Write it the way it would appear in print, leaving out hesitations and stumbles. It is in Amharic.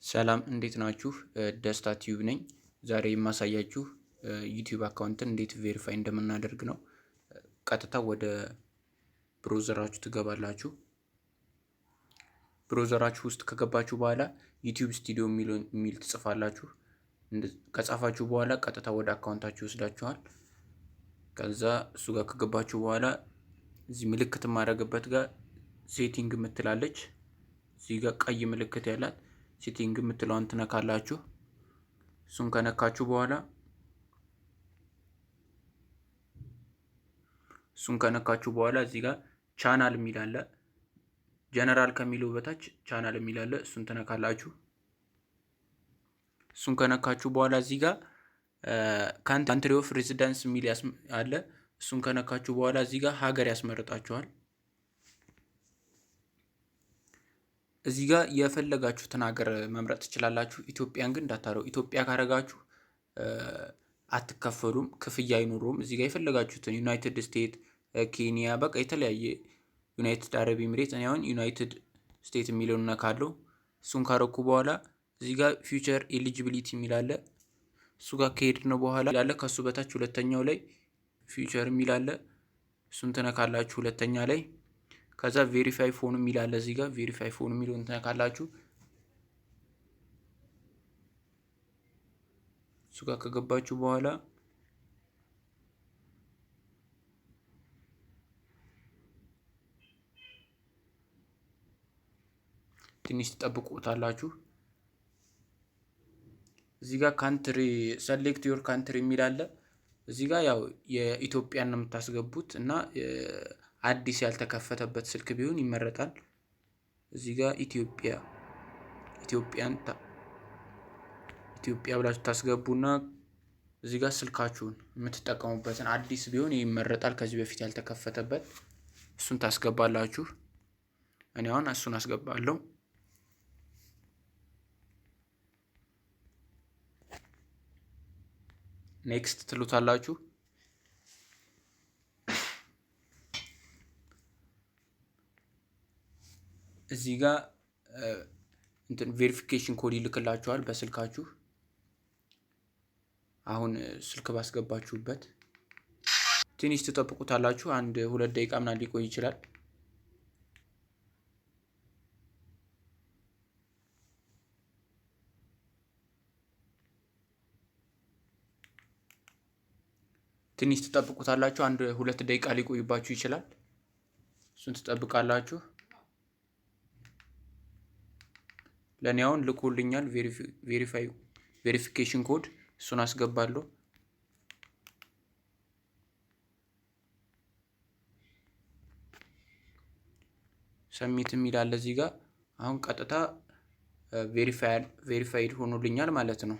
ሰላም እንዴት ናችሁ? ደስታ ቲዩብ ነኝ። ዛሬ የማሳያችሁ ዩቲዩብ አካውንትን እንዴት ቬሪፋይ እንደምናደርግ ነው። ቀጥታ ወደ ብሮዘራችሁ ትገባላችሁ። ብሮዘራችሁ ውስጥ ከገባችሁ በኋላ ዩቲዩብ ስቱዲዮ የሚል ትጽፋላችሁ። ከጻፋችሁ በኋላ ቀጥታ ወደ አካውንታችሁ ይወስዳችኋል። ከዛ እሱ ጋር ከገባችሁ በኋላ እዚህ ምልክት የማደርግበት ጋር ሴቲንግ የምትላለች እዚህ ጋር ቀይ ምልክት ያላት ሴቲንግ የምትለውን ትነካላችሁ። እሱን ከነካችሁ በኋላ እዚህ ጋር ቻናል የሚል አለ። ጀነራል ከሚለው በታች ቻናል የሚል አለ። እሱን ትነካላችሁ። እሱን ከነካችሁ በኋላ እዚህ ጋር ካንትሪ ኦፍ ሬዚደንስ የሚል አለ። እሱን ከነካችሁ በኋላ እዚህ ጋር ሀገር ያስመርጣችኋል። እዚህ ጋር የፈለጋችሁትን ሀገር መምረጥ ትችላላችሁ። ኢትዮጵያን ግን እንዳታረው። ኢትዮጵያ ካረጋችሁ አትከፈሉም፣ ክፍያ አይኖረውም። እዚህ ጋር የፈለጋችሁትን ዩናይትድ ስቴት፣ ኬንያ፣ በቃ የተለያየ ዩናይትድ አረብ ኤሚሬት። እኔ አሁን ዩናይትድ ስቴት የሚለውን ነካለው። እሱን ካረኩ በኋላ እዚህ ጋር ፊውቸር ኤሊጂቢሊቲ የሚል አለ። እሱ ጋር ከሄድን በኋላ ያለ ከሱ በታች ሁለተኛው ላይ ፊውቸር የሚል አለ። እሱን ትነካላችሁ ሁለተኛ ላይ። ከዛ ቬሪፋይ ፎን የሚል አለ። እዚህ ጋር ቬሪፋይ ፎን የሚለውን ትነካላችሁ። እሱ ጋር ከገባችሁ በኋላ ትንሽ ትጠብቁታላችሁ። እዚህ ጋር ካንትሪ ሰሌክት ዮር ካንትሪ የሚል አለ። እዚህ ጋር ያው የኢትዮጵያን ነው የምታስገቡት እና አዲስ ያልተከፈተበት ስልክ ቢሆን ይመረጣል። እዚህ ጋር ኢትዮጵያ ብላችሁ ታስገቡና እዚህ ጋር ስልካችሁን የምትጠቀሙበትን አዲስ ቢሆን ይመረጣል። ከዚህ በፊት ያልተከፈተበት እሱን ታስገባላችሁ። እኔ አሁን እሱን አስገባለሁ። ኔክስት ትሉታላችሁ። እዚህ ጋር ቬሪፊኬሽን ኮድ ይልክላችኋል በስልካችሁ። አሁን ስልክ ባስገባችሁበት ትንሽ ትጠብቁታላችሁ። 1-2 ደቂቃ ምናምን ሊቆይ ይችላል። ትንሽ ትጠብቁታላችሁ። 1-2 ደቂቃ ሊቆይባችሁ ይችላል። እሱን ትጠብቃላችሁ። ለኔ አሁን ልኮልኛል ቬሪፊኬሽን ኮድ። እሱን አስገባለሁ። ሰሚት የሚል አለ እዚህ ጋር። አሁን ቀጥታ ቬሪፋይድ ሆኖልኛል ማለት ነው።